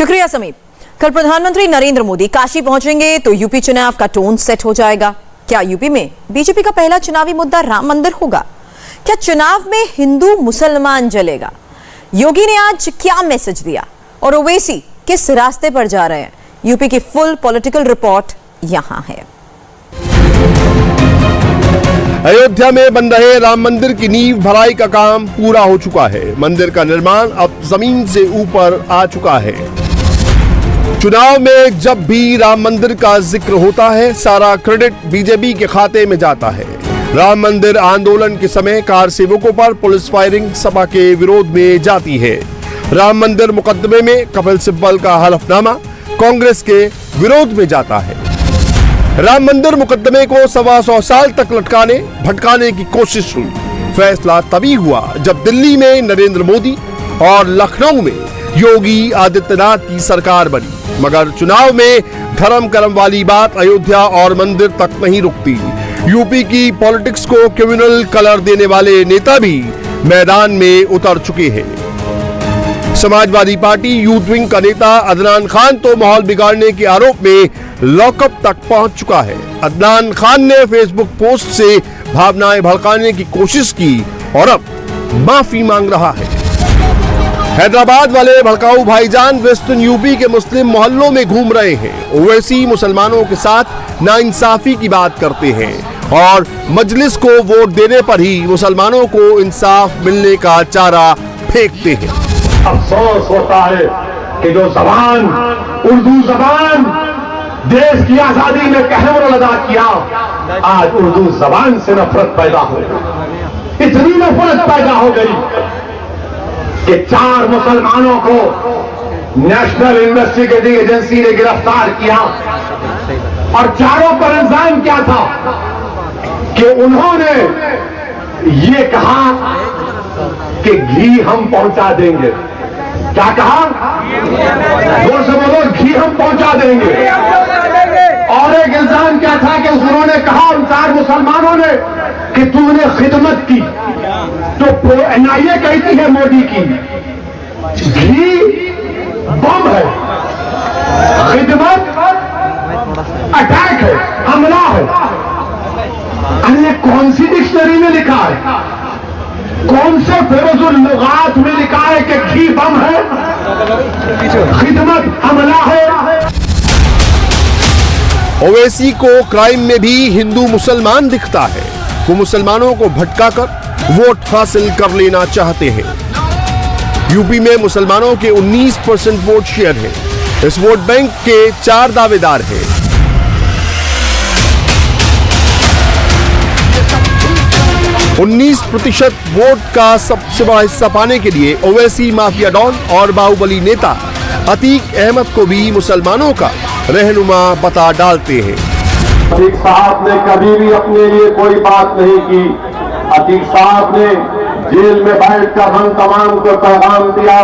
शुक्रिया समीप। कल प्रधानमंत्री नरेंद्र मोदी काशी पहुंचेंगे तो यूपी चुनाव का टोन सेट हो जाएगा। क्या यूपी में बीजेपी का पहला चुनावी मुद्दा राम मंदिर होगा? क्या चुनाव में हिंदू मुसलमान जलेगा? योगी ने आज क्या मैसेज दिया और ओवैसी किस रास्ते पर जा रहे हैं? यूपी की फुल पॉलिटिकल रिपोर्ट यहां है। अयोध्या में बन रहे राम मंदिर की नींव भराई का काम पूरा हो चुका है। मंदिर का निर्माण अब जमीन से ऊपर आ चुका है। चुनाव में जब भी राम मंदिर का जिक्र होता है, सारा क्रेडिट बीजेपी के खाते में जाता है। राम मंदिर आंदोलन के समय कार सेवकों पर पुलिस फायरिंग सपा के विरोध में जाती है। राम मंदिर मुकदमे में कपिल सिब्बल का हलफनामा कांग्रेस के विरोध में जाता है। राम मंदिर मुकदमे को 125 साल तक लटकाने भटकाने की कोशिश हुई। फैसला तभी हुआ जब दिल्ली में नरेंद्र मोदी और लखनऊ में योगी आदित्यनाथ की सरकार बनी। मगर चुनाव में धर्म कर्म वाली बात अयोध्या और मंदिर तक नहीं रुकती। यूपी की पॉलिटिक्स को क्रिमिनल कलर देने वाले नेता भी मैदान में उतर चुके हैं। समाजवादी पार्टी यूथ विंग का नेता अदनान खान तो माहौल बिगाड़ने के आरोप में लॉकअप तक पहुंच चुका है। अदनान खान ने फेसबुक पोस्ट से भावनाएं भड़काने की कोशिश की और अब माफी मांग रहा है। हैदराबाद वाले भड़काऊ भाईजान वेस्टर्न यूपी के मुस्लिम मोहल्लों में घूम रहे हैं। ओवैसी मुसलमानों के साथ नाइंसाफी की बात करते हैं और मजलिस को वोट देने पर ही मुसलमानों को इंसाफ मिलने का चारा फेंकते हैं। अफसोस होता है कि जो जबान उर्दू जबान देश की आजादी में कहर अदा किया, आज उर्दू जबान से नफरत पैदा हो गई। इतनी नफरत पैदा हो गई कि 4 मुसलमानों को नेशनल इन्वेस्टिगेटिंग एजेंसी ने गिरफ्तार किया और चारों पर इल्जाम क्या था कि उन्होंने ये कहा कि घी हम पहुंचा देंगे। क्या कहा? जोर से बोलो, घी हम पहुंचा देंगे। और एक इल्जाम क्या था कि उन्होंने कहा उन 4 मुसलमानों ने कि तुमने खिदमत की। तो एनआईए कहती है मोदी की घी बम है, खिदमत अटैक है, हमला है। अन्य कौन सी डिक्शनरी में लिखा है? कौन से फेरोजुल लुगात में लिखा है कि घी बम है, खिदमत हमला है? ओवैसी को क्राइम में भी हिंदू मुसलमान दिखता है। वो मुसलमानों को भटकाकर वोट हासिल कर लेना चाहते हैं। यूपी में मुसलमानों के 19% वोट शेयर है। इस वोट बैंक के 4 दावेदार हैं। 19% वोट का सबसे बड़ा हिस्सा पाने के लिए ओवैसी माफिया डॉन और बाहुबली नेता अतीक अहमद को भी मुसलमानों का रहनुमा बता डालते हैं। अतीक साहब ने कभी भी अपने लिए कोई बात नहीं की। अतीक साहब ने जेल में बैठकर हम तमाम को पैगाम दिया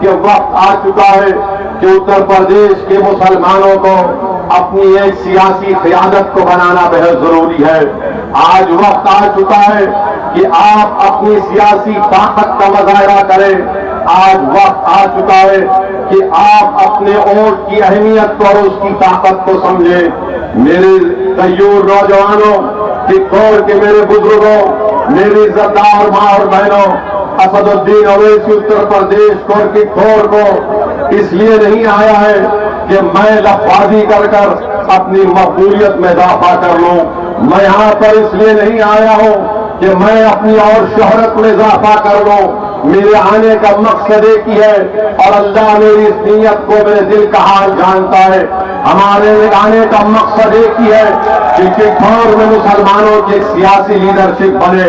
कि वक्त आ चुका है कि उत्तर प्रदेश के मुसलमानों को अपनी एक सियासी क़यादत को बनाना बेहद जरूरी है। आज वक्त आ चुका है कि आप अपनी सियासी ताकत का मुजाहरा करें। आज वक्त आ चुका है कि आप अपने वोट की अहमियत को और उसकी ताकत को समझें। मेरे तैयूर नौजवानों, चित्तौड़ के मेरे बुजुर्गों, मेरी इज्जतदार माँ और बहनों, असदुद्दीन ओवैसी उत्तर प्रदेश को चित्तौड़ को इसलिए नहीं आया है कि मैं लफाजी कर अपनी मकबूलियत में इजाफा कर लूं। मैं यहाँ पर इसलिए नहीं आया हूँ कि मैं अपनी और शोहरत में इजाफा कर लूं। मेरे आने का मकसद एक ही है और अल्लाह मेरी इस नीयत को, मेरे दिल का हाल जानता है। हमारे आने का मकसद एक ही है कि चित्तौड़ में मुसलमानों की सियासी लीडरशिप बने,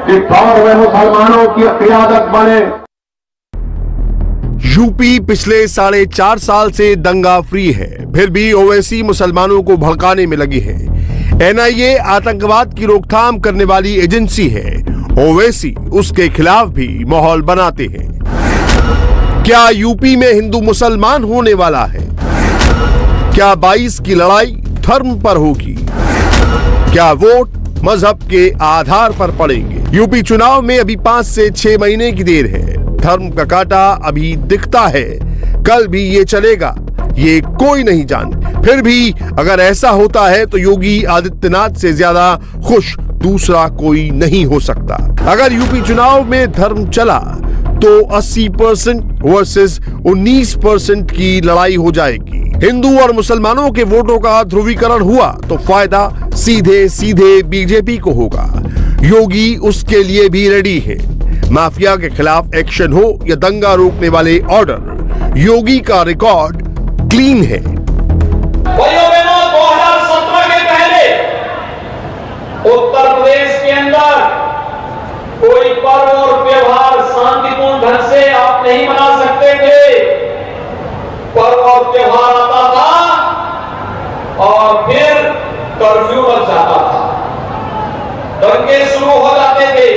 चित्तौड़ में मुसलमानों की क़यादत बने। यूपी पिछले 4.5 साल से दंगा फ्री है, फिर भी ओवैसी मुसलमानों को भड़काने में लगी है। एनआईए आतंकवाद की रोकथाम करने वाली एजेंसी है। ओवैसी उसके खिलाफ भी माहौल बनाते हैं। क्या यूपी में हिंदू मुसलमान होने वाला है? क्या 22 की लड़ाई धर्म पर होगी? क्या वोट मजहब के आधार पर पड़ेंगे? यूपी चुनाव में अभी 5 से 6 महीने की देर है। धर्म का कांटा अभी दिखता है, कल भी ये चलेगा, ये कोई नहीं जानता। फिर भी अगर ऐसा होता है तो योगी आदित्यनाथ से ज्यादा खुश दूसरा कोई नहीं हो सकता। अगर यूपी चुनाव में धर्म चला तो 80% वर्सेस 19% की लड़ाई हो जाएगी। हिंदू और मुसलमानों के वोटों का ध्रुवीकरण हुआ तो फायदा सीधे सीधे बीजेपी को होगा। योगी उसके लिए भी रेडी है। माफिया के खिलाफ एक्शन हो या दंगा रोकने वाले ऑर्डर, योगी का रिकॉर्ड क्लीन है। 2017 के पहले उत्तर प्रदेश के अंदर कोई पर्व और त्योहार शांतिपूर्ण ढंग से आप नहीं मना सकते थे। पर्व और त्योहार आता था और फिर कर्फ्यू लग जाता था, दंगे शुरू हो जाते थे,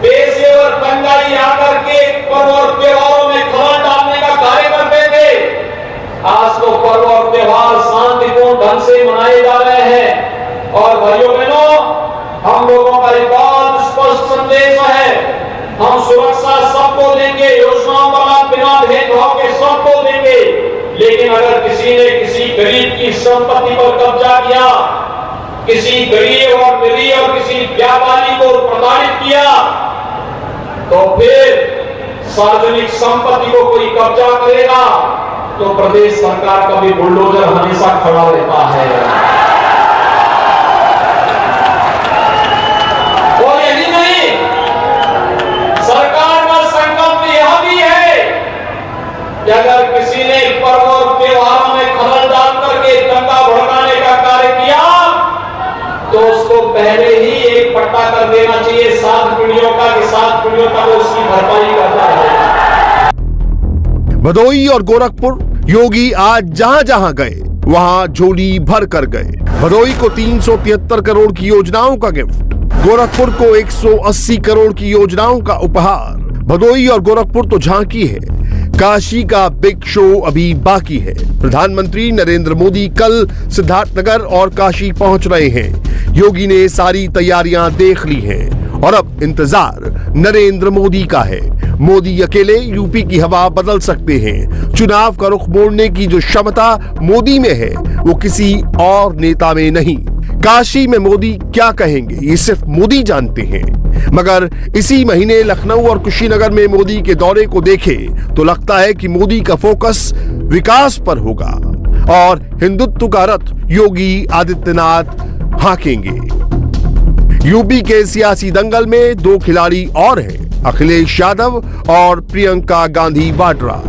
पेशेवर दंगाई आकर के पर्व और त्योहारों में खलल डालने का कार्य करते थे। आज तो पर्व और त्योहार शांतिपूर्ण ढंग से मनाए जा रहे हैं। और भाइयों बहनों, हम लोगों का एक बहुत स्पष्ट संदेश है, हम सुरक्षा सबको देंगे, योजनाओं का लाभ बिना भेदभाव के सबको देंगे। लेकिन अगर किसी ने किसी गरीब की संपत्ति पर कब्जा किया, किसी गरीब और निरीह और किसी व्यापारी को प्रताड़ित किया, तो फिर सार्वजनिक संपत्ति को कोई कब्जा करेगा तो प्रदेश सरकार का भी बुलडोजर हमेशा खड़ा रहता है। और यही नहीं, सरकार का संकल्प यह भी है कि अगर किसी ने पर्व और त्योहारों में खलल डाल करके दंगा भड़काने का कार्य किया तो उसको पहले ही एक पट्टा कर देना चाहिए 7 पीढ़ियों का, कि 7 पीढ़ियों का वो उसकी भरपाई करता है। भदोही और गोरखपुर योगी आज जहां जहां गए वहां झोली भर कर गए। भदोही को 373 करोड़ की योजनाओं का गिफ्ट, गोरखपुर को 180 करोड़ की योजनाओं का उपहार। भदोही और गोरखपुर तो झांकी है, काशी का बिग शो अभी बाकी है। प्रधानमंत्री नरेंद्र मोदी कल सिद्धार्थनगर और काशी पहुंच रहे हैं। योगी ने सारी तैयारियां देख ली हैं और अब इंतजार नरेंद्र मोदी का है। मोदी अकेले यूपी की हवा बदल सकते हैं। चुनाव का रुख मोड़ने की जो क्षमता मोदी में है वो किसी और नेता में नहीं। काशी में मोदी क्या कहेंगे ये सिर्फ मोदी जानते हैं। मगर इसी महीने लखनऊ और कुशीनगर में मोदी के दौरे को देखे तो लगता है कि मोदी का फोकस विकास पर होगा और हिंदुत्व का रथ योगी आदित्यनाथ हाँकेंगे। यूपी के सियासी दंगल में 2 खिलाड़ी और हैं, अखिलेश यादव और प्रियंका गांधी वाड्रा।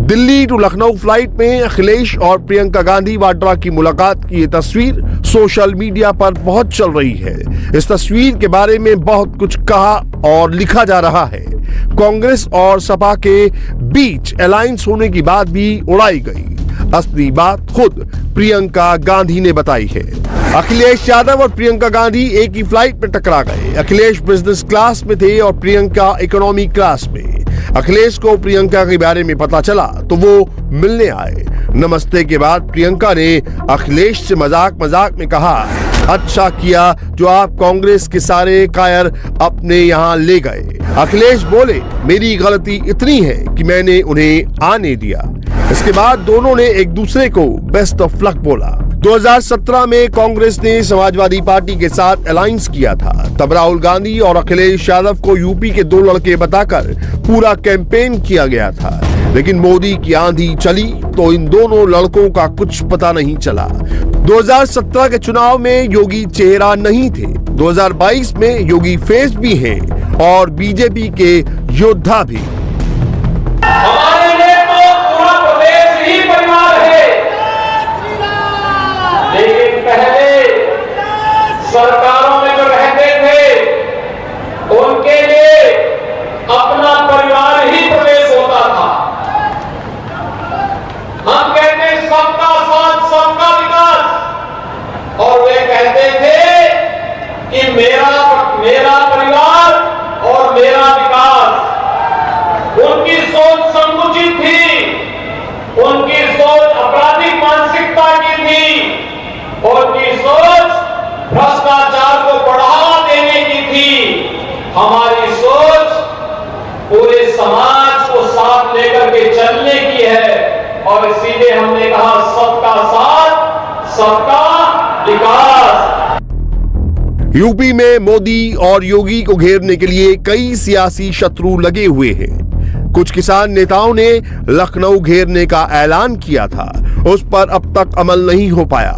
दिल्ली टू लखनऊ फ्लाइट में अखिलेश और प्रियंका गांधी वाड्रा की मुलाकात की ये तस्वीर सोशल मीडिया पर बहुत चल रही है। इस तस्वीर के बारे में बहुत कुछ कहा और लिखा जा रहा है। कांग्रेस और सपा के बीच अलायंस होने की बात भी उड़ाई गई। असली बात खुद प्रियंका गांधी ने बताई है। अखिलेश यादव और प्रियंका गांधी एक ही फ्लाइट में टकरा गए। अखिलेश बिजनेस क्लास में थे और प्रियंका इकोनॉमी क्लास में। अखिलेश को प्रियंका के बारे में पता चला तो वो मिलने आए। नमस्ते के बाद प्रियंका ने अखिलेश से मजाक में कहा, अच्छा किया जो आप कांग्रेस के सारे कायर अपने यहाँ ले गए। अखिलेश बोले, मेरी गलती इतनी है कि मैंने उन्हें आने दिया। इसके बाद दोनों ने एक दूसरे को बेस्ट ऑफ लक बोला। 2017 में कांग्रेस ने समाजवादी पार्टी के साथ अलायंस किया था। तब राहुल गांधी और अखिलेश यादव को यूपी के 2 लड़के बताकर पूरा कैंपेन किया गया था। लेकिन मोदी की आंधी चली तो इन दोनों लड़कों का कुछ पता नहीं चला। 2017 के चुनाव में योगी चेहरा नहीं थे। 2022 में योगी फेस भी हैं और बीजेपी के योद्धा भी। हमारे लिए तो पूरा प्रदेश ही परिवार है, लेकिन पहले सरकारों में जो रहते थे उनके लिए अपना परिवार ही प्रदेश होता था। हम कहते सबका साथ सबका विकास, और वे कहते थे कि मेरा परिवार और मेरा विकास। उनकी सोच संकुचित थी, उनकी सोच आपराधिक मानसिकता की थी, उनकी सोच भ्रष्टाचार को बढ़ावा देने की थी। हमारी सोच पूरे समाज सबका विकास। यूपी में मोदी और योगी को घेरने के लिए कई सियासी शत्रु लगे हुए हैं। कुछ किसान नेताओं ने लखनऊ घेरने का ऐलान किया था, उस पर अब तक अमल नहीं हो पाया।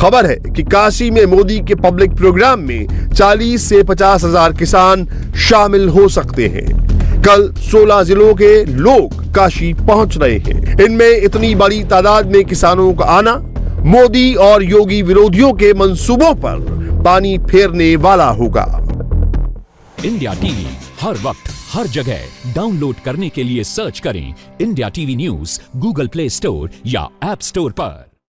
खबर है कि काशी में मोदी के पब्लिक प्रोग्राम में 40 से 50 हजार किसान शामिल हो सकते हैं। कल 16 जिलों के लोग काशी पहुंच रहे हैं। इनमें इतनी बड़ी तादाद में किसानों का आना मोदी और योगी विरोधियों के मंसूबों पर पानी फेरने वाला होगा। इंडिया टीवी हर वक्त हर जगह डाउनलोड करने के लिए सर्च करें India TV news Google play store या ऐप स्टोर पर।